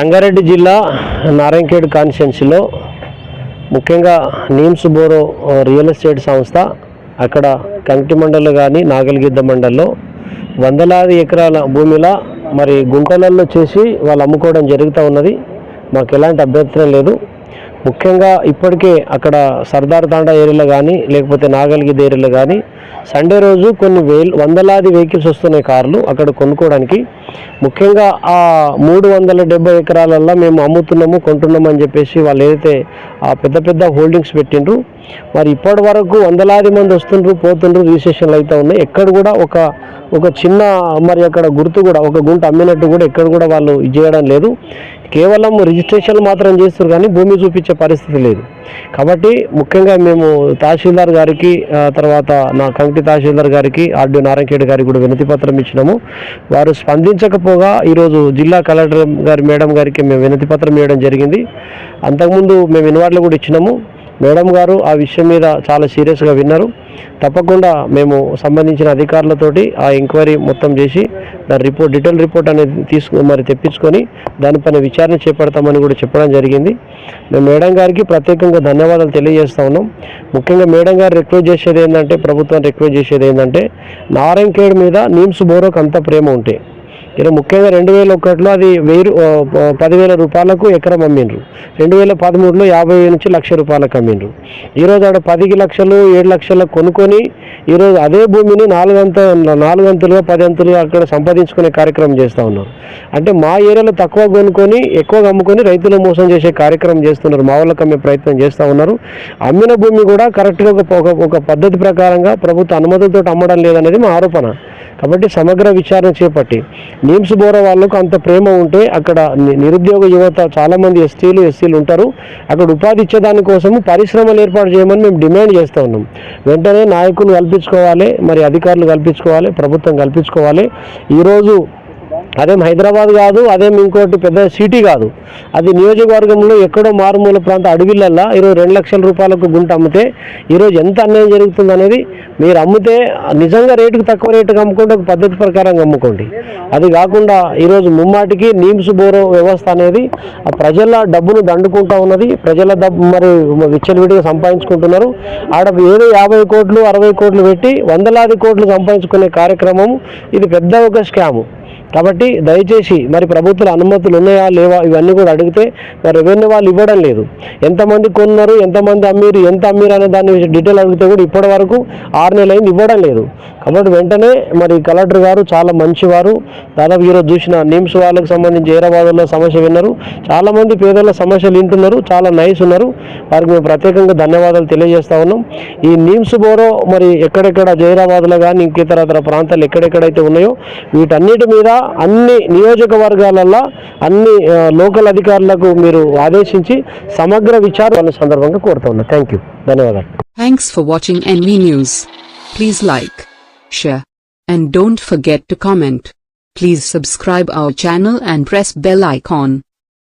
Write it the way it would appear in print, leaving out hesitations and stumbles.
రంగారెడ్డి జిల్లా నారాయణఖేడ్ కాన్స్టిట్యున్సీలో ముఖ్యంగా నీమ్స్ బోరో రియల్ ఎస్టేట్ సంస్థ అక్కడ కంకి మండల్లో కానీ నాగల్గిద్ద మండల్లో వందలాది ఎకరాల భూమిలా మరి గుంటలలో చేసి వాళ్ళు అమ్ముకోవడం జరుగుతూ ఉన్నది. మాకు ఎలాంటి అభ్యంతరం లేదు. ముఖ్యంగా ఇప్పటికే అక్కడ సర్దార్ తాండా ఏరియాలో కానీ లేకపోతే నాగల్గిద్ద ఏరియాలో కానీ సండే రోజు కొన్ని వందలాది వెహికల్స్ వస్తున్నాయి, కార్లు అక్కడ కొనుక్కోవడానికి. ముఖ్యంగా ఆ 370 ఎకరాలల్లో మేము అమ్ముతున్నాము కొంటున్నాము అని చెప్పేసి వాళ్ళు ఏదైతే ఆ పెద్ద పెద్ద హోల్డింగ్స్ పెట్టిండ్రు, మరి ఇప్పటి వరకు వందలాది మంది వస్తుండ్రు పోతుండ్రు, రిజిస్ట్రేషన్లు అయితే ఉన్నాయి. ఎక్కడ కూడా ఒక చిన్న మరి అక్కడ గుర్తు కూడా ఒక గుంట అమ్మినట్టు కూడా ఎక్కడ కూడా వాళ్ళు ఇది చేయడం లేదు. కేవలం రిజిస్ట్రేషన్లు మాత్రం చేస్తారు కానీ భూమి చూపించే పరిస్థితి లేదు. కాబట్టి ముఖ్యంగా మేము తహసీల్దార్ గారికి, తర్వాత నా కంకి తహసీల్దార్ గారికి, ఆర్డీఓ నారాయణఖేడ్ గారికి కూడా వినతి పత్రం ఇచ్చినాము. వారు స్పందించకపోగా ఈరోజు జిల్లా కలెక్టర్ గారి మేడం గారికి మేము వినతి పత్రం ఇవ్వడం జరిగింది. అంతకుముందు మేము ఇన్వార్డులు కూడా ఇచ్చినాము. మేడం గారు ఆ విషయం మీద చాలా సీరియస్గా విన్నారు. తప్పకుండా మేము సంబంధించిన అధికారులతోటి ఆ ఎంక్వైరీ మొత్తం చేసి దాని డీటెయిల్ రిపోర్ట్ అనేది తెప్పించుకొని దానిపైన విచారణ చేపడతామని కూడా చెప్పడం జరిగింది. మేము మేడం గారికి ప్రత్యేకంగా ధన్యవాదాలు తెలియజేస్తూ ఉన్నాం. ముఖ్యంగా మేడం గారు రిక్వెస్ట్ చేసేది ఏంటంటే, ప్రభుత్వాన్ని రిక్వెస్ట్ చేసేది ఏంటంటే, నారాయణఖేడ్ మీద నీమ్స్ బోరోకి అంత ప్రేమ ఉంటే ఇలా ముఖ్యంగా 2001లో అది 10,000 రూపాయలకు ఎకరం అమ్మిండ్రు. 2013లో 50,000 నుంచి 1,00,000 రూపాయలకు అమ్మిండ్రు. ఈరోజు ఆడ 10 లక్షలు 7 లక్షలకు కొనుక్కొని ఈరోజు అదే భూమిని 4 అంతులుగా 10 అంతులుగా అక్కడ సంపాదించుకునే కార్యక్రమం చేస్తూ ఉన్నారు. అంటే మా ఏరియాలో తక్కువ కొనుక్కొని ఎక్కువగా అమ్ముకొని రైతులు మోసం చేసే కార్యక్రమం చేస్తున్నారు. మా వాళ్ళకి అమ్మే ప్రయత్నం చేస్తూ ఉన్నారు. అమ్మిన భూమి కూడా కరెక్ట్గా ఒక పద్ధతి ప్రకారంగా ప్రభుత్వ అనుమతులతో అమ్మడం లేదనేది మా ఆరోపణ. కాబట్టి సమగ్ర విచారణ చేపట్టి నీమ్స్ బోరో వాళ్ళకు అంత ప్రేమ ఉంటే అక్కడ నిరుద్యోగ యువత చాలామంది ఎస్సీలు ఉంటారు. అక్కడ ఉపాధి ఇచ్చేదానికోసము పరిశ్రమలు ఏర్పాటు చేయమని మేము డిమాండ్ చేస్తూ ఉన్నాం. వెంటనే నాయకులు కల్పించుకోవాలి, మరి అధికారులు కల్పించుకోవాలి, ప్రభుత్వం కల్పించుకోవాలి. ఈరోజు అదేం హైదరాబాద్ కాదు, అదేం ఇంకోటి పెద్ద సిటీ కాదు, అది నియోజకవర్గంలో ఎక్కడో మారుమూల ప్రాంత అడవిలల్లో ఈరోజు 2 లక్షల రూపాయలకు గుంట అమ్మితే ఈరోజు ఎంత అన్యాయం జరుగుతుంది అనేది మీరు అమ్మితే నిజంగా రేటుకు తక్కువ రేటుకు అమ్ముకుంటే ఒక పద్ధతి ప్రకారంగా అమ్ముకోండి. అది కాకుండా ఈరోజు ముమ్మాటికి నీమ్స్ బోరో వ్యవస్థ అనేది ఆ ప్రజల డబ్బును దండుకుంటూ ఉన్నది. ప్రజల డబ్బు మరి విచ్చలవిడిగా సంపాదించుకుంటున్నారు. ఆడ ఏదో 50 కోట్లు 60 కోట్లు పెట్టి వందలాది కోట్లు సంపాదించుకునే కార్యక్రమం ఇది పెద్ద ఒక స్కాము. కాబట్టి దయచేసి మరి ప్రభుత్వ అనుమతులు ఉన్నాయా లేవా ఇవన్నీ కూడా అడిగితే మరి రెవెన్యూ వాళ్ళు ఇవ్వడం లేదు. ఎంతమంది కొన్నారు, ఎంతమంది అమ్మిరు, ఎంత అమ్మిరు అనే దాన్ని డీటెయిల్ అడిగితే కూడా ఇప్పటి వరకు 6 నెలలు అయింది, ఇవ్వడం లేదు. కాబట్టి వెంటనే మరి కలెక్టర్ గారు చాలా మంచివారు. దాదాపు ఈరోజు చూసిన నీమ్స్ వాళ్ళకి సంబంధించి హైదరాబాద్లో సమస్య విన్నారు. చాలామంది పేదల సమస్యలు వింటున్నారు, చాలా నైస్ ఉన్నారు. వారికి మేము ప్రత్యేకంగా ధన్యవాదాలు తెలియజేస్తా ఉన్నాం. ఈ నీమ్స్ బోరో మరి ఎక్కడెక్కడ హైదరాబాద్లో కానీ ఇంకేతర ప్రాంతాలు ఎక్కడెక్కడైతే ఉన్నాయో వీటన్నిటి మీద అన్ని నియోజకవర్గాలలో అన్ని లోకల్ అధికారులకు మీరు ఆదేశించి సమగ్ర విచారణ సందర్భంగా కోరుతున్నా. థ్యాంక్ యూ, ధన్యవాదాలు. Thanks for watching NV News. Please like, share, and don't forget to comment. Please subscribe our channel and press bell icon.